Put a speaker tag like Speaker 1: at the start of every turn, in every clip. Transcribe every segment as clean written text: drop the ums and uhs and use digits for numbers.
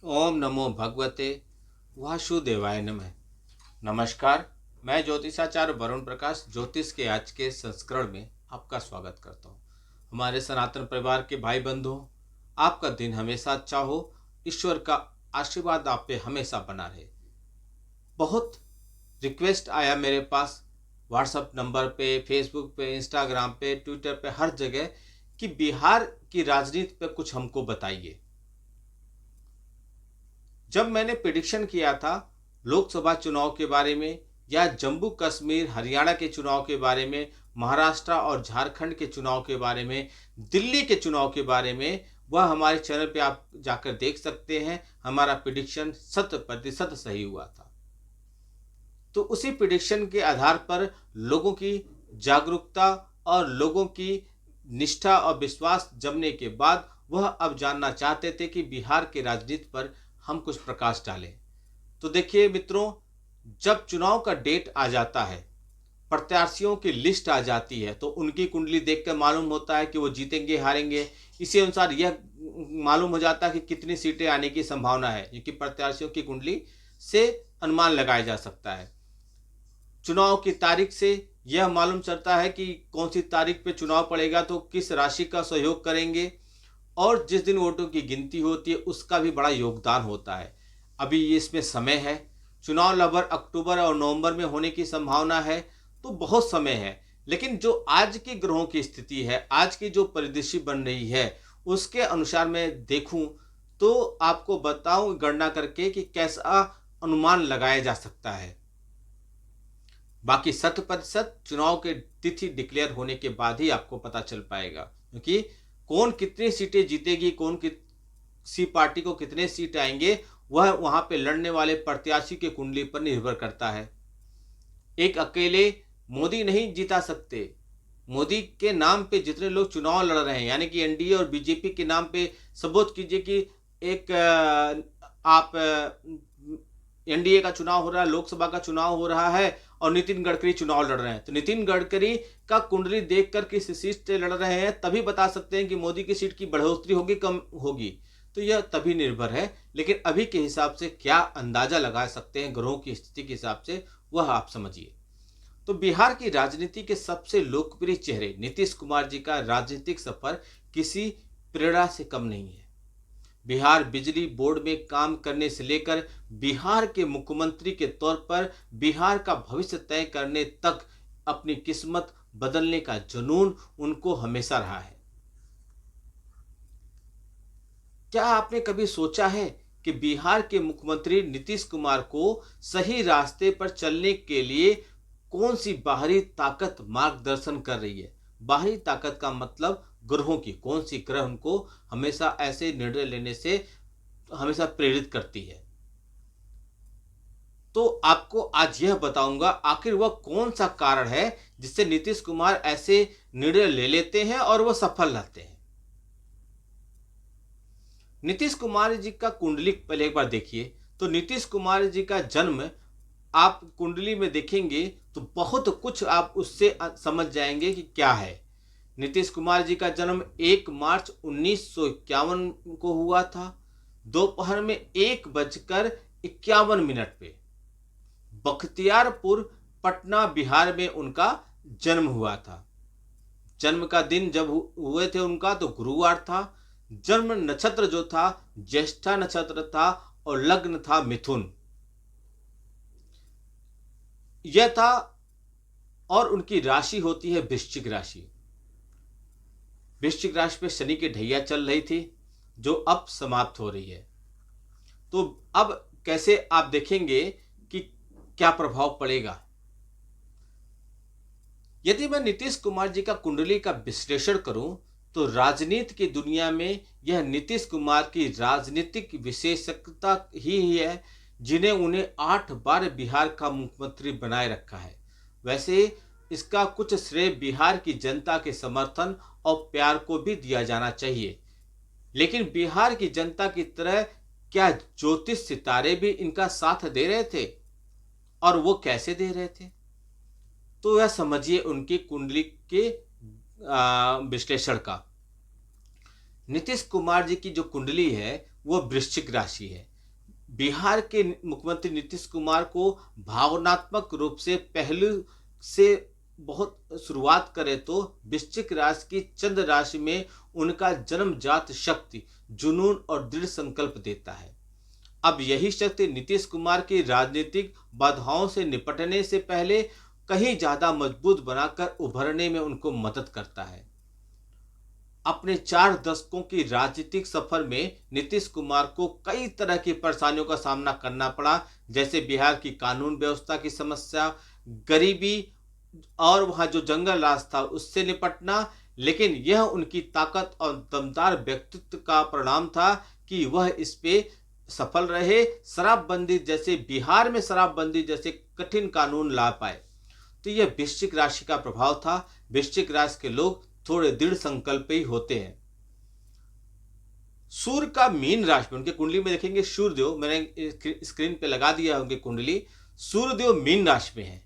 Speaker 1: ओम नमो भगवते वासुदेवाय नमः। नमस्कार। मैं ज्योतिषाचार्य वरुण प्रकाश ज्योतिष के आज के संस्करण में आपका स्वागत करता हूँ। हमारे सनातन परिवार के भाई बंधुओं, आपका दिन हमेशा अच्छा हो। ईश्वर का आशीर्वाद आप पे हमेशा बना रहे। बहुत रिक्वेस्ट आया मेरे पास व्हाट्सएप नंबर पे, फेसबुक पे, इंस्टाग्राम पे, ट्विटर पे, हर जगह कि बिहार की राजनीति पे कुछ हमको बताइए। जब मैंने प्रिडिक्शन किया था लोकसभा चुनाव के बारे में या जम्मू कश्मीर हरियाणा के चुनाव के बारे में, महाराष्ट्र और झारखंड के चुनाव के बारे में, दिल्ली के चुनाव के बारे में, वह हमारे चैनल पे आप जाकर देख सकते हैं। हमारा प्रिडिक्शन 100% सही हुआ था। तो उसी प्रिडिक्शन के आधार पर लोगों की जागरूकता और लोगों की निष्ठा और विश्वास जमने के बाद वह अब जानना चाहते थे कि बिहार के राजनीति पर हम कुछ प्रकाश डालें। तो देखिए मित्रों, जब चुनाव का डेट आ जाता है, प्रत्याशियों की लिस्ट आ जाती है, तो उनकी कुंडली देखकर मालूम होता है कि वो जीतेंगे हारेंगे। इसी अनुसार यह मालूम हो जाता है कि कितनी सीटें आने की संभावना है, क्योंकि प्रत्याशियों की कुंडली से अनुमान लगाया जा सकता है। चुनाव की तारीख से यह मालूम चलता है कि कौन सी तारीख पे चुनाव पड़ेगा, तो किस राशि का सहयोग करेंगे, और जिस दिन वोटों की गिनती होती है उसका भी बड़ा योगदान होता है। अभी इसमें समय है, चुनाव लगभग अक्टूबर और नवंबर में होने की संभावना है, तो बहुत समय है। लेकिन जो आज की ग्रहों की स्थिति है, आज की जो परिदृश्य बन रही है, उसके अनुसार मैं देखूं तो आपको बताऊं गणना करके कि कैसा अनुमान लगाया जा सकता है। बाकी 100% चुनाव के तिथि डिक्लेयर होने के बाद ही आपको पता चल पाएगा, क्योंकि कौन कितनी सीटें जीतेगी, कौन किसी पार्टी को कितने सीट आएंगे, वह वहां पे लड़ने वाले प्रत्याशी के कुंडली पर निर्भर करता है। एक अकेले मोदी नहीं जीता सकते। मोदी के नाम पे जितने लोग चुनाव लड़ रहे हैं, यानी कि एनडीए और बीजेपी के नाम पे सपोज कीजिए कि एक आप एनडीए का चुनाव हो रहा है, लोकसभा का चुनाव हो रहा है और नितिन गडकरी चुनाव लड़ रहे हैं, तो नितिन गडकरी का कुंडली देखकर किस सीट से लड़ रहे हैं तभी बता सकते हैं कि मोदी की सीट की बढ़ोतरी होगी कम होगी। तो यह तभी निर्भर है। लेकिन अभी के हिसाब से क्या अंदाजा लगा सकते हैं ग्रहों की स्थिति के हिसाब से, वह आप समझिए। तो बिहार की राजनीति के सबसे लोकप्रिय चेहरे नीतीश कुमार जी का राजनीतिक सफर किसी प्रेरणा से कम नहीं है। बिहार बिजली बोर्ड में काम करने से लेकर बिहार के मुख्यमंत्री के तौर पर बिहार का भविष्य तय करने तक अपनी किस्मत बदलने का जुनून उनको हमेशा रहा है। क्या आपने कभी सोचा है कि बिहार के मुख्यमंत्री नीतीश कुमार को सही रास्ते पर चलने के लिए कौन सी बाहरी ताकत मार्गदर्शन कर रही है? बाहरी ताकत का मतलब ग्रहों की कौन सी ग्रह उनको हमेशा ऐसे निर्णय लेने से हमेशा प्रेरित करती है। तो आपको आज यह बताऊंगा आखिर वह कौन सा कारण है जिससे नीतीश कुमार ऐसे निर्णय ले लेते हैं और वह सफल रहते हैं। नीतीश कुमार जी का कुंडली पहले एक बार देखिए। तो नीतीश कुमार जी का जन्म आप कुंडली में देखेंगे तो बहुत कुछ आप उससे समझ जाएंगे कि क्या है। नीतीश कुमार जी का जन्म 1 मार्च 1951 को हुआ था, दोपहर में 1:51 पे बख्तियारपुर, पटना, बिहार में उनका जन्म हुआ था। जन्म का दिन जब हुए थे उनका तो गुरुवार था। जन्म नक्षत्र जो था ज्येष्ठा नक्षत्र था और लग्न था मिथुन, यह था। और उनकी राशि होती है वृश्चिक राशि। वृश्चिक राशि पे शनि की ढैया चल रही थी जो अब समाप्त हो रही है। तो अब कैसे आप देखेंगे कि क्या प्रभाव पड़ेगा। यदि मैं नीतीश कुमार जी का कुंडली का विश्लेषण करूं तो राजनीति की दुनिया में यह नीतीश कुमार की राजनीतिक विशेषज्ञता ही है जिन्हें उन्हें 8 बार बिहार का मुख्यमंत्री बनाए रखा है। वैसे इसका कुछ श्रेय बिहार की जनता के समर्थन और प्यार को भी दिया जाना चाहिए। लेकिन बिहार की जनता की तरह क्या ज्योतिष सितारे भी इनका साथ दे रहे थे, और वो कैसे दे रहे थे? तो यह समझिए उनकी कुंडली के विश्लेषण का। नीतीश कुमार जी की जो कुंडली है वो वृश्चिक राशि है। बिहार के मुख्यमंत्री नीतीश कुमार को भावनात्मक रूप से पहलू से बहुत शुरुआत करें तो वृश्चिक राशि की चंद्र राशि में उनका जन्मजात शक्ति जुनून और दृढ़ संकल्प देता है। अब यही शक्ति नीतीश कुमार की राजनीतिक बाधाओं से निपटने से पहले कहीं ज्यादा मजबूत बनाकर उभरने में उनको मदद करता है। अपने 4 दशकों की राजनीतिक सफर में नीतीश कुमार को कई तरह की परेशानियों का सामना करना पड़ा, जैसे बिहार की कानून व्यवस्था की समस्या, गरीबी और वहां जो जंगल राज था उससे निपटना। लेकिन यह उनकी ताकत और दमदार व्यक्तित्व का परिणाम था कि वह इस पे सफल रहे। शराबबंदी जैसे बिहार में शराबबंदी जैसे कठिन कानून ला पाए। तो यह वृश्चिक राशि का प्रभाव था। वृश्चिक राशि के लोग थोड़े दृढ़ संकल्पी होते हैं। सूर्य का मीन राशि में उनके कुंडली में देखेंगे सूर्यदेव, मैंने स्क्रीन पे लगा दिया है उनकी कुंडली। सूर्यदेव मीन राशि में है।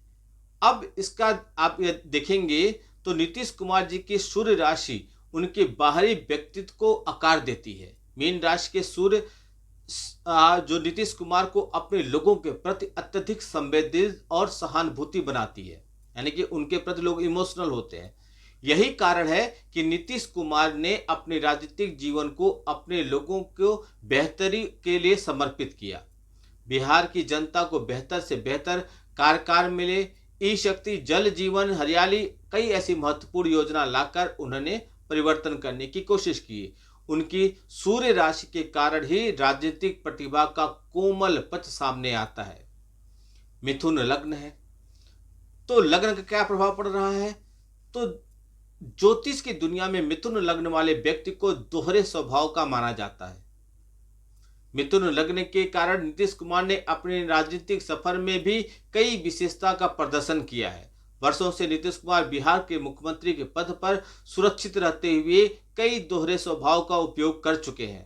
Speaker 1: अब इसका आप ये देखेंगे तो नीतीश कुमार जी की सूर्य राशि उनके बाहरी व्यक्तित्व को आकार देती है। मीन राशि के सूर्य जो नीतीश कुमार को अपने लोगों के प्रति अत्यधिक संवेदनशील और सहानुभूति बनाती है, यानी कि उनके प्रति लोग इमोशनल होते हैं। यही कारण है कि नीतीश कुमार ने अपने राजनीतिक जीवन को अपने लोगों को बेहतरी के लिए समर्पित किया। बिहार की जनता को बेहतर से बेहतर कार्यकाल मिले, ई शक्ति, जल जीवन, हरियाली, कई ऐसी महत्वपूर्ण योजना लाकर उन्होंने परिवर्तन करने की कोशिश की। उनकी सूर्य राशि के कारण ही राजनीतिक प्रतिभा का कोमल पक्ष सामने आता है। मिथुन लग्न है तो लग्न का क्या प्रभाव पड़ रहा है? तो ज्योतिष की दुनिया में मिथुन लग्न वाले व्यक्ति को दोहरे स्वभाव का माना जाता है। मिथुन लग्न के कारण नीतीश कुमार ने अपने राजनीतिक सफर में भी कई विशेषता का प्रदर्शन किया है। वर्षों से नीतीश कुमार बिहार के मुख्यमंत्री के पद पर सुरक्षित रहते हुए कई दोहरे स्वभाव का उपयोग कर चुके हैं।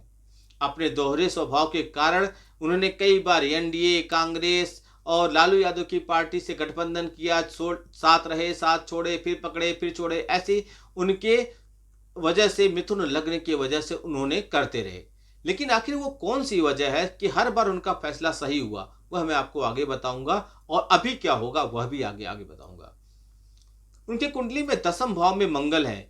Speaker 1: अपने दोहरे स्वभाव के कारण उन्होंने कई बार एनडीए, कांग्रेस और लालू यादव की पार्टी से गठबंधन किया, साथ रहे, साथ छोड़े, फिर पकड़े, फिर छोड़े, ऐसी उनके वजह से मिथुन लग्न की वजह से उन्होंने करते रहे। लेकिन आखिर वो कौन सी वजह है कि हर बार उनका फैसला सही हुआ, वह मैं आपको आगे बताऊंगा, और अभी क्या होगा वह भी आगे आगे बताऊंगा। उनके कुंडली में 10वें भाव में मंगल है,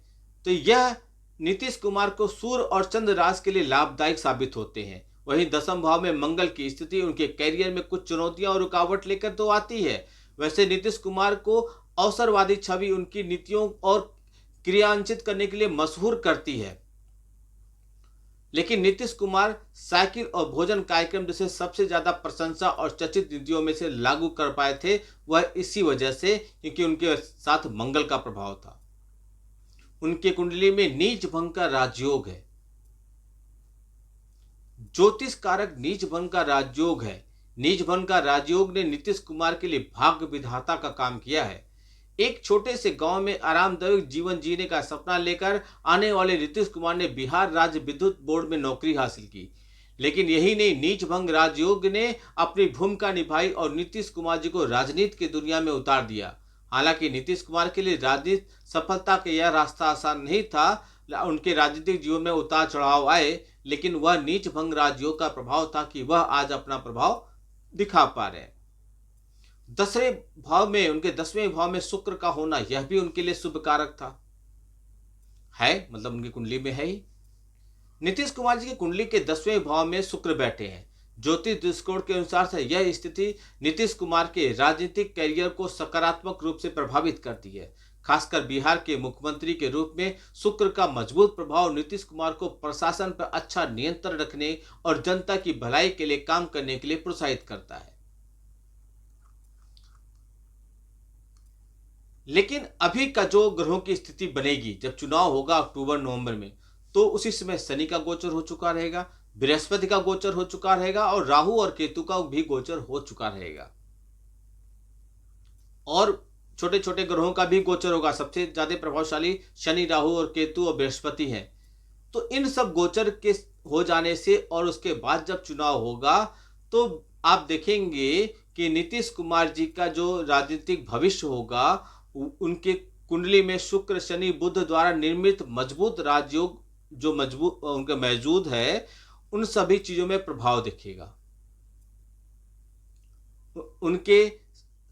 Speaker 1: तो यह नीतीश कुमार को सूर्य और चंद्र राशि के लिए लाभदायक साबित होते हैं। वहीं 10वें भाव में मंगल की स्थिति उनके कैरियर में कुछ चुनौतियां और रुकावट लेकर तो आती है। वैसे नीतीश कुमार को अवसरवादी छवि उनकी नीतियों और क्रियान्वित करने के लिए मशहूर करती है। लेकिन नीतीश कुमार साइकिल और भोजन कार्यक्रम जैसे सबसे ज्यादा प्रशंसा और चर्चित नीतियों में से लागू कर पाए थे, वह इसी वजह से क्योंकि उनके साथ मंगल का प्रभाव था। उनके कुंडली में नीच भंग का राजयोग है। ज्योतिष कारक नीच भंग का राजयोग है। नीच भंग का राजयोग ने नीतीश कुमार के लिए भाग्य विधाता का काम किया है। एक छोटे से गांव में आरामदायक जीवन जीने का सपना लेकर आने वाले नीतीश कुमार ने बिहार राज्य विद्युत बोर्ड में नौकरी हासिल की। लेकिन यही नहीं, नीच भंग राजयोग ने अपनी भूमिका निभाई और नीतीश कुमार जी को राजनीति की दुनिया में उतार दिया। हालांकि नीतीश कुमार के लिए राजनीति सफलता का यह रास्ता आसान नहीं था। उनके राजनीतिक जीवन में उतार चढ़ाव आए, लेकिन वह नीच भंग राजयोग का प्रभाव था कि वह आज अपना प्रभाव दिखा पा रहे हैं। 10वें भाव में, उनके 10वें भाव में शुक्र का होना, यह भी उनके लिए शुभ कारक था, है मतलब उनकी कुंडली में है ही। नीतीश कुमार जी की कुंडली के 10वें भाव में शुक्र बैठे हैं। ज्योतिष दृष्टिकोण के अनुसार से यह स्थिति नीतीश कुमार के राजनीतिक कैरियर को सकारात्मक रूप से प्रभावित करती है। खासकर बिहार के मुख्यमंत्री के रूप में शुक्र का मजबूत प्रभाव नीतीश कुमार को प्रशासन पर अच्छा नियंत्रण रखने और जनता की भलाई के लिए काम करने के लिए प्रोत्साहित करता है। लेकिन अभी का जो ग्रहों की स्थिति बनेगी, जब चुनाव होगा अक्टूबर-नवंबर में, तो उसी समय शनि का गोचर हो चुका रहेगा, बृहस्पति का गोचर हो चुका रहेगा और राहु और केतु का भी गोचर हो चुका रहेगा, और छोटे छोटे ग्रहों का भी गोचर होगा। सबसे ज्यादा प्रभावशाली शनि, राहु और केतु और बृहस्पति हैं। तो इन सब गोचर के हो जाने से और उसके बाद जब चुनाव होगा तो आप देखेंगे कि नीतीश कुमार जी का जो राजनीतिक भविष्य होगा, उनके कुंडली में शुक्र, शनि, बुध द्वारा निर्मित मजबूत राजयोग जो मजबूत उनका मौजूद है, उन सभी चीजों में प्रभाव दिखेगा। उनके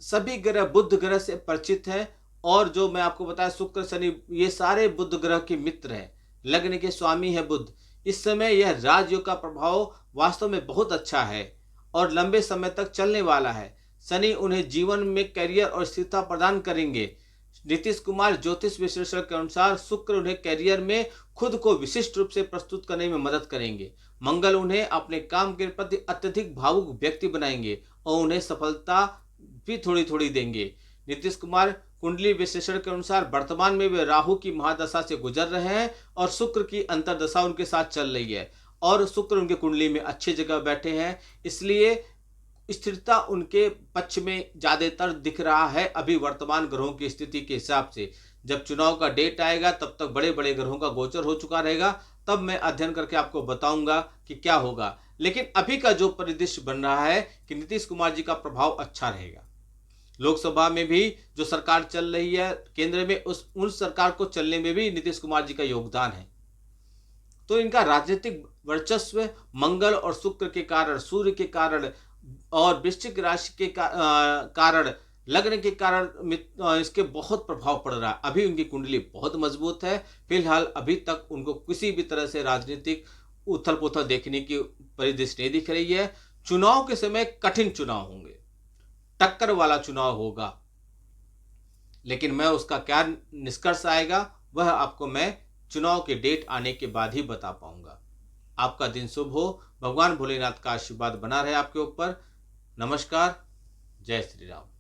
Speaker 1: सभी ग्रह बुध ग्रह से परिचित है, और जो मैं आपको बताया शुक्र शनि ये सारे बुध ग्रह के मित्र हैं, लग्न के स्वामी है बुध। इस समय यह राजयोग का प्रभाव वास्तव में बहुत अच्छा है और लंबे समय तक चलने वाला है। शनि उन्हें जीवन में करियर और स्थिरता प्रदान करेंगे। नीतीश कुमार ज्योतिष विश्लेषण के अनुसार शुक्र उन्हें करियर में खुद को विशिष्ट रूप से प्रस्तुत करने में मदद करेंगे। मंगल उन्हें अपने काम के प्रति अत्यधिक भावुक व्यक्ति बनाएंगे और उन्हें सफलता भी थोड़ी थोड़ी देंगे। नीतीश कुमार कुंडली विश्लेषण के अनुसार वर्तमान में वे राहु की महादशा से गुजर रहे हैं और शुक्र की अंतर्दशा उनके साथ चल रही है और शुक्र उनके कुंडली में अच्छी जगह बैठे हैं, इसलिए स्थिरता उनके पक्ष में ज्यादातर दिख रहा है अभी वर्तमान ग्रहों की स्थिति के हिसाब से। जब चुनाव का डेट आएगा तब तक बड़े बड़े ग्रहों का गोचर हो चुका रहेगा, तब मैं अध्ययन करके आपको बताऊंगा कि क्या होगा। लेकिन अभी का जो परिदृश्य बन रहा है कि नीतीश कुमार जी का प्रभाव अच्छा रहेगा। लोकसभा में भी जो सरकार चल रही है केंद्र में, उन सरकार को चलने में भी नीतीश कुमार जी का योगदान है। तो इनका राजनीतिक वर्चस्व मंगल और शुक्र के कारण, सूर्य के कारण और वृश्चिक राशि के कारण, लग्न के कारण इसके बहुत प्रभाव पड़ रहा है। अभी उनकी कुंडली बहुत मजबूत है। फिलहाल अभी तक उनको किसी भी तरह से राजनीतिक उथल पुथल देखने की परिदृश्य नहीं दिख रही है। चुनाव के समय कठिन चुनाव होंगे, टक्कर वाला चुनाव होगा, लेकिन मैं उसका क्या निष्कर्ष आएगा वह आपको मैं चुनाव के डेट आने के बाद ही बता पाऊंगा। आपका दिन शुभ हो। भगवान भोलेनाथ का आशीर्वाद बना रहे आपके ऊपर। नमस्कार। जय श्री राम।